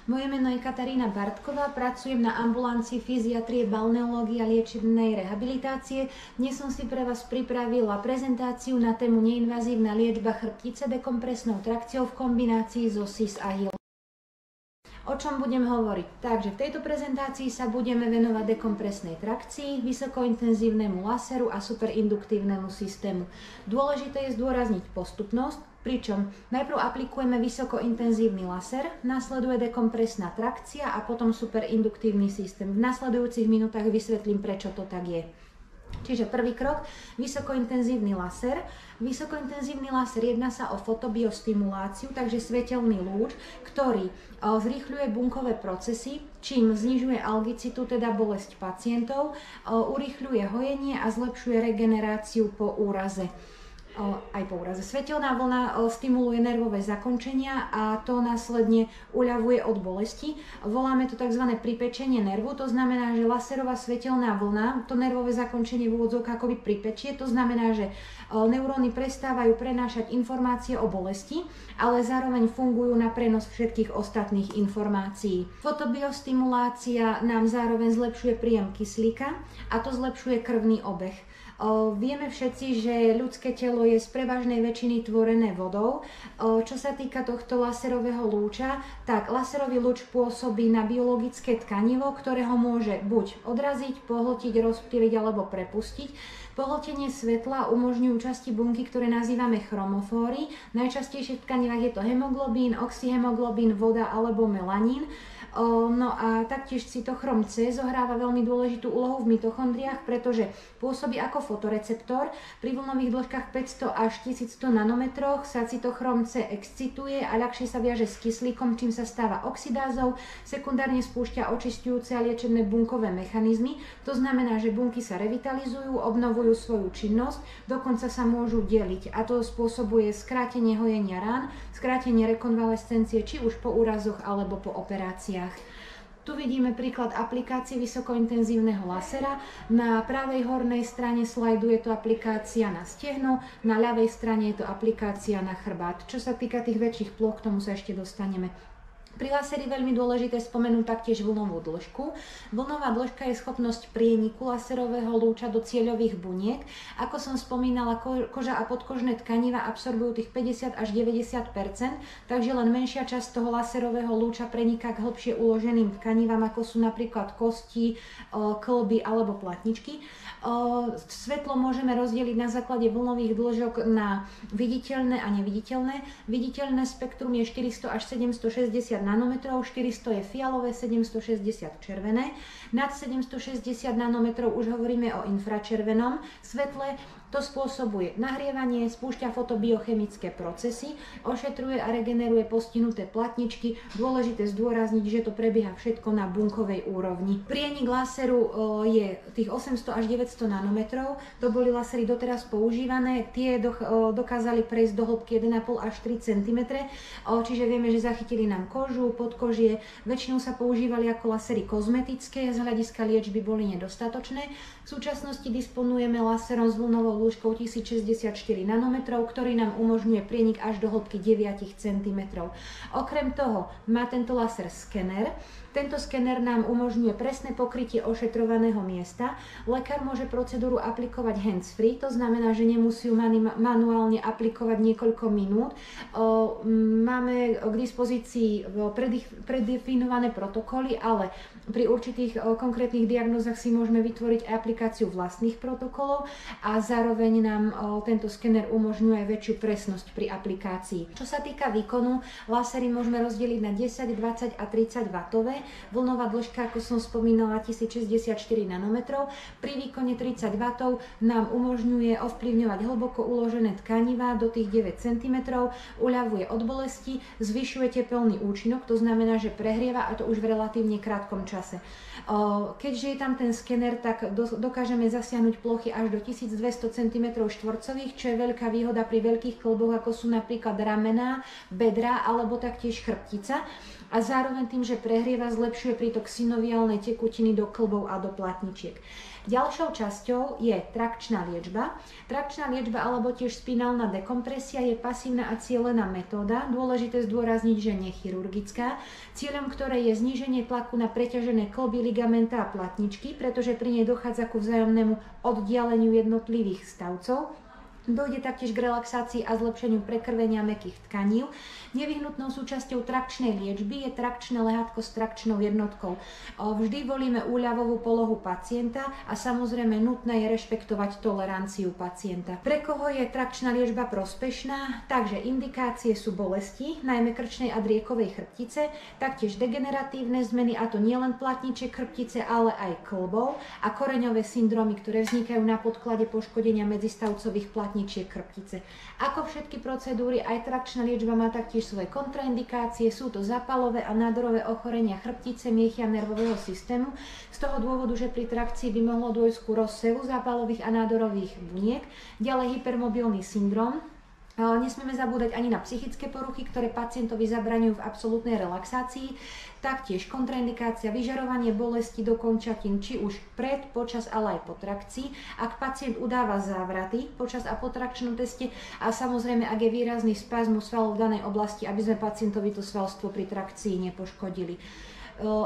Moje meno je Katarína Bartková, pracujem na ambulancii fyziatrie, balneológie a liečebnej rehabilitácie. Dnes som si pre vás pripravila prezentáciu na tému neinvazívna liečba chrbtice dekompresnou trakciou v kombinácii so SIS a HIL. O čom budem hovoriť? Takže v tejto prezentácii sa budeme venovať dekompresnej trakcii, vysokointenzívnemu laseru a superinduktívnemu systému. Dôležité je zdôrazniť postupnosť, pričom najprv aplikujeme vysokointenzívny laser, nasleduje dekompresná trakcia a potom superinduktívny systém. V nasledujúcich minútach vysvetlím, prečo to tak je. Čiže prvý krok, vysokointenzívny laser. Vysokointenzívny laser jedná sa o fotobiostimuláciu, takže svetelný lúč, ktorý zrýchľuje bunkové procesy, čím znižuje algicitu, teda bolesť pacientov, urýchľuje hojenie a zlepšuje regeneráciu po úraze. Svetelná vlna stimuluje nervové zakončenia a to následne uľavuje od bolesti. Voláme to tzv. Pripečenie nervu, to znamená, že laserová svetelná vlna to nervové zakončenie v úvodzovkách akoby pripečie, to znamená, že neuróny prestávajú prenášať informácie o bolesti, ale zároveň fungujú na prenos všetkých ostatných informácií. Fotobiostimulácia nám zároveň zlepšuje príjem kyslíka a to zlepšuje krvný obeh. Vieme všetci, že ľudské telo je z prevažnej väčšiny tvorené vodou. Čo sa týka tohto laserového lúča, tak laserový lúč pôsobí na biologické tkanivo, ktoré ho môže buď odraziť, pohltiť, rozptýliť alebo prepustiť. Pohltenie svetla umožňujú časti bunky, ktoré nazývame chromofóry. Najčastejšie v tkanivách je to hemoglobín, oxyhemoglobín, voda alebo melanín. No a taktiež cytochrom C zohráva veľmi dôležitú úlohu v mitochondriách, pretože pôsobí ako fotoreceptor. Pri vlnových dĺžkach 500 až 1100 nanometroch sa cytochrom C excituje a ľahšie sa viaže s kyslíkom, čím sa stáva oxidázou. Sekundárne spúšťa očisťujúce a liečebné bunkové mechanizmy. To znamená, že bunky sa revitalizujú, obnovujú svoju činnosť, dokonca sa môžu deliť a to spôsobuje skrátenie hojenia rán, skrátenie rekonvalescencie či už po úrazoch alebo po operáciách. Tu vidíme príklad aplikácie vysokointenzívneho lasera. Na pravej hornej strane slajdu je to aplikácia na stehno, na ľavej strane je to aplikácia na chrbát. Čo sa týka tých väčších ploch, k tomu sa ešte dostaneme. Pri laseri veľmi dôležité spomenúť taktiež vlnovú dĺžku. Vlnová dĺžka je schopnosť prieniku laserového lúča do cieľových buniek. Ako som spomínala, koža a podkožné tkaniva absorbujú tých 50 až 90%, takže len menšia časť toho laserového lúča preniká k hlbšie uloženým tkanivám, ako sú napríklad kosti, kĺby alebo platničky. Svetlo môžeme rozdeliť na základe vlnových dĺžok na viditeľné a neviditeľné. Viditeľné spektrum je 400 až 760 nanometrov, 400 je fialové, 760 červené. Nad 760 nanometrov už hovoríme o infračervenom svetle. To spôsobuje nahrievanie, spúšťa fotobiochemické procesy, ošetruje a regeneruje postihnuté platničky. Dôležité zdôrazniť, že to prebieha všetko na bunkovej úrovni. Prienik laseru je tých 800 až 900 nanometrov. To boli lasery doteraz používané. Tie dokázali prejsť do hĺbky 1,5 až 3 cm. Čiže vieme, že zachytili nám kožu, podkožie. Väčšinou sa používali ako lasery kozmetické, z hľadiska liečby boli nedostatočné. V súčasnosti disponujeme laserom s vlnovou dĺžkou 1064 nanometrov, ktorý nám umožňuje prienik až do hĺbky 9 cm. Okrem toho má tento laser skener. Tento skener nám umožňuje presné pokrytie ošetrovaného miesta. Lekár môže procedúru aplikovať hands-free, to znamená, že nemusí ju manuálne aplikovať niekoľko minút. Máme k dispozícii predefinované protokoly, ale pri určitých konkrétnych diagnózach si môžeme vytvoriť aplikáciu vlastných protokolov a zároveň nám tento skener umožňuje väčšiu presnosť pri aplikácii. Čo sa týka výkonu, lasery môžeme rozdeliť na 10, 20 a 30 W. Vlnová dĺžka, ako som spomínala, 1064 nanometrov. Pri výkone 30 W nám umožňuje ovplyvňovať hlboko uložené tkanivá do tých 9 cm, uľavuje od bolesti, zvyšuje tepelný účinok, to znamená, že prehrieva a to už v relatívne krátkom čase. Keďže je tam ten skener, tak dokážeme zasiahnuť plochy až do 1200 cm štvorcových, čo je veľká výhoda pri veľkých kĺboch, ako sú napríklad ramená, bedra alebo taktiež chrbtica. a zároveň tým, že prehrieva, zlepšuje prítok synoviálnej tekutiny do kĺbov a do platničiek. Ďalšou časťou je trakčná liečba. Trakčná liečba alebo tiež spinálna dekompresia je pasívna a cielená metóda. Dôležité zdôrazniť, že nechirurgická, cieľom ktorej je zníženie tlaku na preťažené kĺby, ligamenta a platničky, pretože pri nej dochádza ku vzájomnému oddialeniu jednotlivých stavcov. Dojde taktiež k relaxácii a zlepšeniu prekrvenia mäkkých tkaní. Nevyhnutnou súčasťou trakčnej liečby je trakčné lehátko s trakčnou jednotkou. Vždy volíme úľavovú polohu pacienta a samozrejme nutné je rešpektovať toleranciu pacienta. Pre koho je trakčná liečba prospešná? Takže indikácie sú bolesti, najmä krčnej a driekovej chrbtice, taktiež degeneratívne zmeny, a to nielen platničiek chrbtice, ale aj kĺbov, a koreňové syndromy, ktoré vznikajú na podklade poškodenia medzistavcových platničiek chrbtice. Ako všetky procedúry, aj trakčná liečba má taktiež svoje kontraindikácie, sú to zápalové a nádorové ochorenia chrbtice, miechy a nervového systému, z toho dôvodu, že pri trakcii by mohlo dôjsť ku rozsevu zápalových a nádorových buniek, ďalej hypermobilný syndrom. Nesmieme zabúdať ani na psychické poruchy, ktoré pacientovi zabraňujú v absolútnej relaxácii. Taktiež kontraindikácia, vyžarovanie bolesti do končatín, či už pred, počas, ale aj po trakcii. Ak pacient udáva závraty počas a po trakčnom teste a samozrejme, ak je výrazný spazmus svalov v danej oblasti, aby sme pacientovi to svalstvo pri trakcii nepoškodili.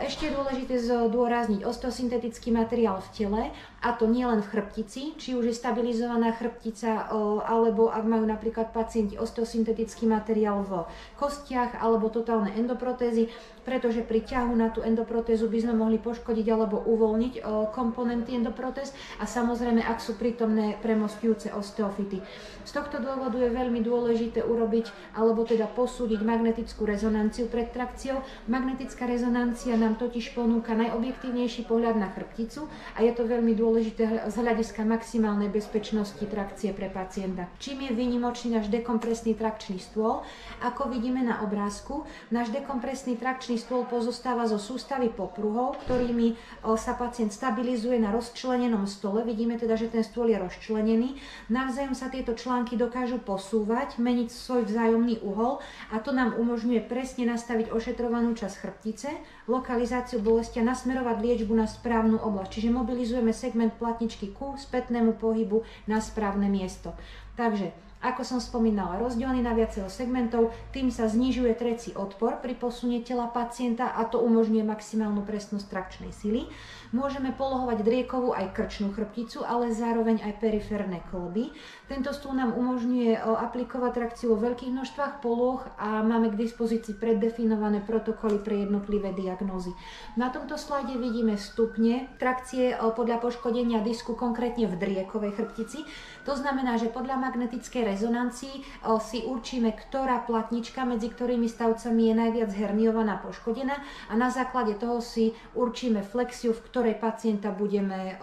Ešte je dôležité zdôrazniť osteosyntetický materiál v tele, a to nie len v chrbtici, či už je stabilizovaná chrbtica, alebo ak majú napríklad pacienti osteosyntetický materiál v kostiach alebo totálne endoprotézy, pretože pri ťahu na tú endoprotézu by sme mohli poškodiť alebo uvoľniť komponenty endoprotéz a samozrejme, ak sú prítomné premostujúce osteofity. Z tohto dôvodu je veľmi dôležité urobiť alebo teda posúdiť magnetickú rezonanciu pred trakciou. Magnetická rezonancia nám totiž ponúka najobjektívnejší pohľad na chrbticu a je to veľmi dôležité z hľadiska maximálnej bezpečnosti trakcie pre pacienta. Čím je výnimočný náš dekompresný trakčný stôl? Ako vidíme na obrázku, náš dekompresný trakčný stôl pozostáva zo sústavy popruhov, ktorými sa pacient stabilizuje na rozčlenenom stole. Vidíme teda, že ten stôl je rozčlenený. Navzájom sa tieto články dokážu posúvať, meniť svoj vzájomný uhol a to nám umožňuje presne nastaviť ošetrovanú časť chrbtice, lokalizáciu bolesti a nasmerovať liečbu na správnu oblasť. Čiže mobilizujeme segment platničky ku spätnému pohybu na správne miesto. Takže, ako som spomínala, rozdelený na viacero segmentov, tým sa znižuje treci odpor pri posunie tela pacienta a to umožňuje maximálnu presnosť trakčnej sily. Môžeme polohovať driekovú aj krčnú chrbticu, ale zároveň aj periférne kĺby. Tento stôl nám umožňuje aplikovať trakciu vo veľkých množstvách polôh a máme k dispozícii preddefinované protokoly pre jednotlivé diagnózy. Na tomto slajde vidíme stupne trakcie podľa poškodenia disku, konkrétne v driekovej chrbtici. To znamená, že podľa magnetickej rezonancii si určíme, ktorá platnička medzi ktorými stavcami je najviac herniovaná, poškodená a na základe toho si určíme flexiu, v ktorej pacienta budeme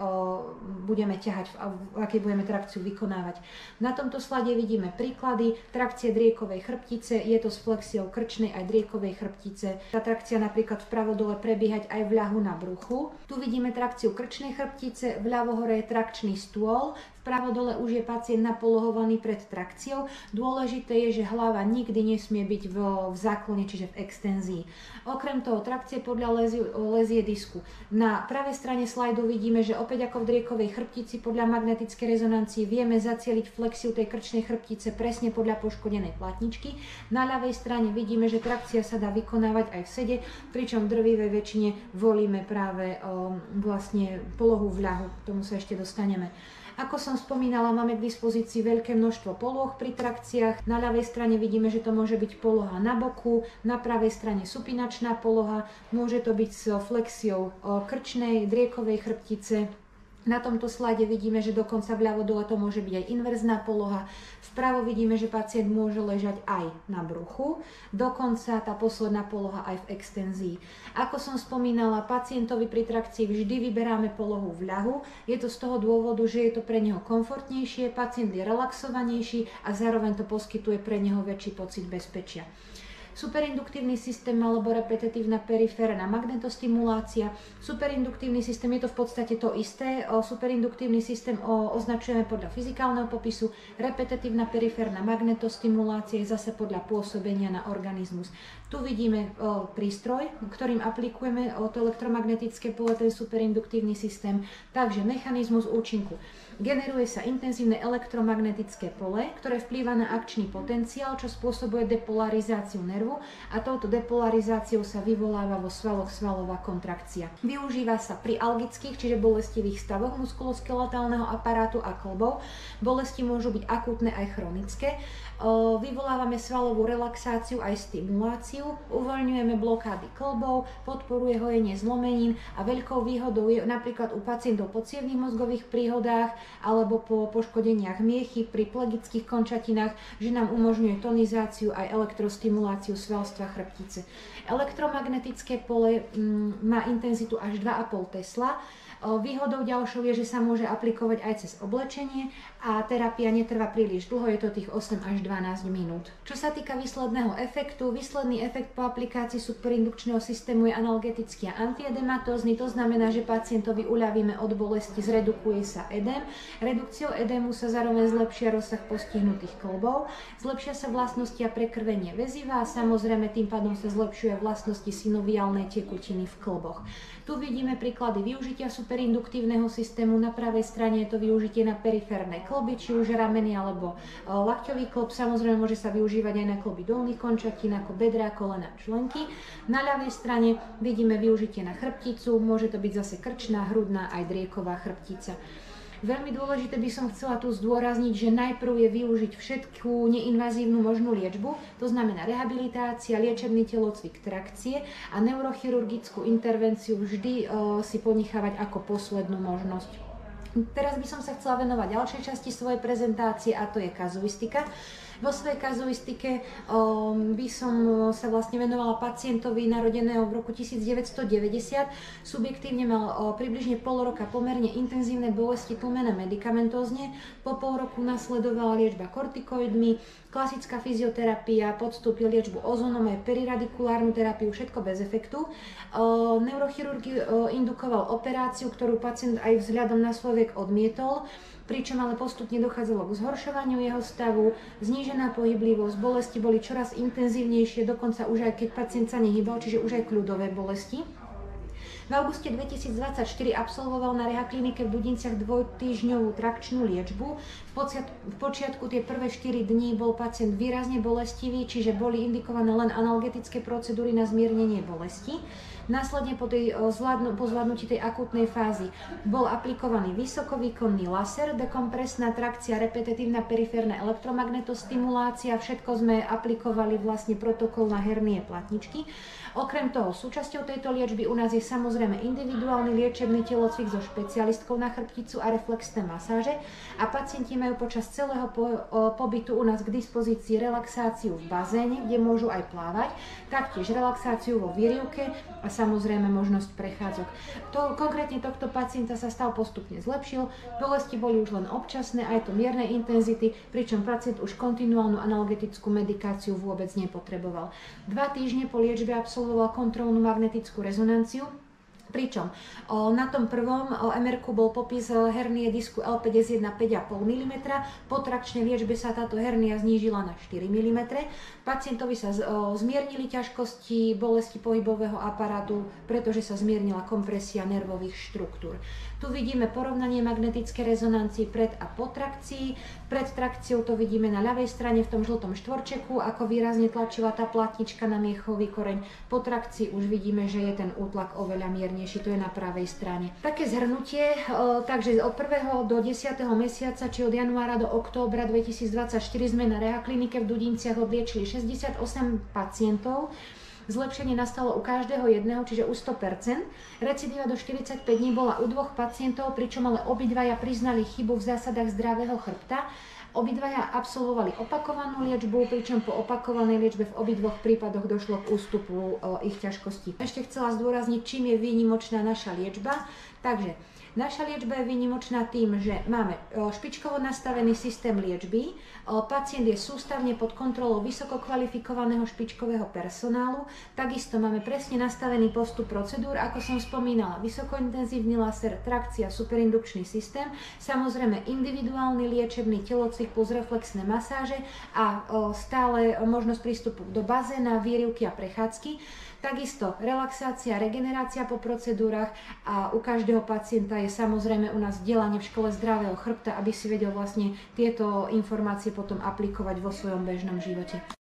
ťahať, v akej budeme trakciu vykonávať. Na tomto slade vidíme príklady trakcie driekovej chrbtice, je to s flexiou krčnej aj driekovej chrbtice. Tá trakcia napríklad vpravo dole prebiehať aj vľahu na bruchu. Tu vidíme trakciu krčnej chrbtice, vľavo hore je trakčný stôl, vpravo dole už je pacient napolohovaný pred trakciou. Dôležité je, že hlava nikdy nesmie byť v záklone, čiže v extenzii. Okrem toho trakcie podľa lezie disku. Na pravej strane slajdu vidíme, že opäť ako v driekovej chrbtici podľa magnetickej rezonancii vieme zacieliť flexiu tej krčnej chrbtice presne podľa poškodenej platničky. Na ľavej strane vidíme, že trakcia sa dá vykonávať aj v sede, pričom v drvivej väčšine volíme práve vlastne polohu vľahu. K tomu sa ešte dostaneme. Ako som spomínala, máme k dispozícii veľké množstvo polôh pri trakciách. Na ľavej strane vidíme, že to môže byť poloha na boku, na pravej strane supinačná poloha, môže to byť s flexiou krčnej, driekovej chrbtice. Na tomto slade vidíme, že dokonca vľavo dole to môže byť aj inverzná poloha. Vpravo vidíme, že pacient môže ležať aj na bruchu. Dokonca tá posledná poloha aj v extenzii. Ako som spomínala, pacientovi pri trakcii vždy vyberáme polohu vľahu. Je to z toho dôvodu, že je to pre neho komfortnejšie, pacient je relaxovanejší a zároveň to poskytuje pre neho väčší pocit bezpečia. Superinduktívny systém alebo repetitívna periférna magnetostimulácia. Superinduktívny systém je to v podstate to isté. Superinduktívny systém označujeme podľa fyzikálneho popisu. Repetitívna periférna magnetostimulácia je zase podľa pôsobenia na organizmus. Tu vidíme prístroj, ktorým aplikujeme to elektromagnetické pole, ten superinduktívny systém. Takže mechanizmus účinku. Generuje sa intenzívne elektromagnetické pole, ktoré vplýva na akčný potenciál, čo spôsobuje depolarizáciu nervu a touto depolarizáciou sa vyvoláva vo svaloch svalová kontrakcia. Využíva sa pri algických, čiže bolestivých stavoch muskuloskeletálneho aparátu a kĺbov. Bolesti môžu byť akútne aj chronické. Vyvolávame svalovú relaxáciu aj stimuláciu, uvoľňujeme blokády kĺbov, podporuje hojenie zlomenín a veľkou výhodou je napríklad u pacientov po cievnych mozgových príhodách alebo po poškodeniach miechy pri plegických končatinách, že nám umožňuje tonizáciu aj elektrostimuláciu svalstva chrbtice. Elektromagnetické pole má intenzitu až 2,5 Tesla. Výhodou ďalšou je, že sa môže aplikovať aj cez oblečenie a terapia netrvá príliš dlho, je to tých 8 až 12 minút. Čo sa týka výsledného efektu, výsledný efekt po aplikácii superindukčného systému je analgetický a antiedematózny, to znamená, že pacientovi uľavíme od bolesti, zredukuje sa edém. Redukciou edému sa zároveň zlepšia rozsah postihnutých kĺbov, zlepšia sa vlastnosti a prekrvenie väziva a samozrejme tým pádom sa zlepšuje vlastnosti synoviálnej tekutiny v kĺboch. Tu vidíme príklady využitia superinduktívneho systému. Na pravej strane je to využitie na periférne kĺby, či už rameny alebo lakťový kĺb. Samozrejme môže sa využívať aj na kĺby dolných končatín ako bedra, kolena, členky. Na ľavej strane vidíme využitie na chrbticu, môže to byť zase krčná, hrudná aj drieková chrbtica. Veľmi dôležité by som chcela tu zdôrazniť, že najprv je využiť všetku neinvazívnu možnú liečbu, to znamená rehabilitácia, liečebný telocvik, trakcie a neurochirurgickú intervenciu vždy si ponechávať ako poslednú možnosť. Teraz by som sa chcela venovať ďalšej časti svojej prezentácie a to je kazuistika. Vo svojej kazuistike by som sa vlastne venovala pacientovi narodeného v roku 1990. Subjektívne mal približne pol roka pomerne intenzívne bolesti tlmené medikamentózne. Po pol roku nasledovala liečba kortikoidmi, klasická fyzioterapia, podstúpil liečbu ozónom aj periradikulárnu terapiu, všetko bez efektu. Neurochirurg indukoval operáciu, ktorú pacient aj vzhľadom na svoj vek odmietol, pričom ale postupne dochádzalo k zhoršovaniu jeho stavu, znížená pohyblivosť, bolesti boli čoraz intenzívnejšie, dokonca už aj keď pacient sa nehýbal, čiže už aj kľudové bolesti. V auguste 2024 absolvoval na Rehaklinike v Dudinciach dvojtýždňovú trakčnú liečbu. V počiatku tie prvé 4 dní bol pacient výrazne bolestivý, čiže boli indikované len analgetické procedúry na zmiernenie bolesti. Následne po zvládnutí tej akútnej fázy bol aplikovaný vysokovýkonný laser, dekompresná trakcia, repetitívna periférna elektromagnetostimulácia, všetko sme aplikovali vlastne protokol na hernie platničky. Okrem toho, súčasťou tejto liečby u nás je samozrejme individuálny liečebný telocvik so špecialistkou na chrbticu a reflexné masáže a pacienti majú počas celého pobytu u nás k dispozícii relaxáciu v bazéne, kde môžu aj plávať, taktiež relaxáciu vo výrivke a samozrejme možnosť prechádzok. Konkrétne tohto pacienta sa stav postupne zlepšil, bolesti boli už len občasné aj to miernej intenzity, pričom pacient už kontinuálnu analgetickú medikáciu vôbec nepotreboval. 2 týždne po liečbe absolvoval kontrolnú magnetickú rezonanciu, pričom na tom prvom MR-ku bol popis hernie disku L51 5,5 mm, po trakčnej liečbe sa táto hernia znížila na 4 mm. Pacientovi sa zmiernili ťažkosti bolesti pohybového aparátu, pretože sa zmiernila kompresia nervových štruktúr. Tu vidíme porovnanie magnetické rezonancii pred a po trakcii. Pred trakciou to vidíme na ľavej strane v tom žltom štvorčeku, ako výrazne tlačila tá platnička na miechový koreň. Po trakcii už vidíme, že je ten útlak oveľa miernejší, to je na pravej strane. Také zhrnutie, takže od 1. do 10. mesiaca, či od januára do októbra 2024 sme na Rehaklinike v Dudinciach odliečili 68 pacientov. Zlepšenie nastalo u každého jedného, čiže u 100%. Recidíva do 45 dní bola u 2 pacientov, pričom ale obidvaja priznali chybu v zásadách zdravého chrbta. Obidvaja absolvovali opakovanú liečbu, pričom po opakovanej liečbe v obidvoch prípadoch došlo k ústupu ich ťažkostí. Ešte chcela zdôrazniť, čím je výnimočná naša liečba. Takže naša liečba je výnimočná tým, že máme špičkovo nastavený systém liečby, pacient je sústavne pod kontrolou vysoko kvalifikovaného špičkového personálu, takisto máme presne nastavený postup procedúr, ako som spomínala, vysokointenzívny laser, trakcia, superindukčný systém, samozrejme individuálny liečebný telocvik plus reflexné masáže a stále možnosť prístupu do bazéna, výrivky a prechádzky. Takisto relaxácia, regenerácia po procedúrach a u každého pacienta je samozrejme u nás vzdelanie v škole zdravého chrbta, aby si vedel vlastne tieto informácie potom aplikovať vo svojom bežnom živote.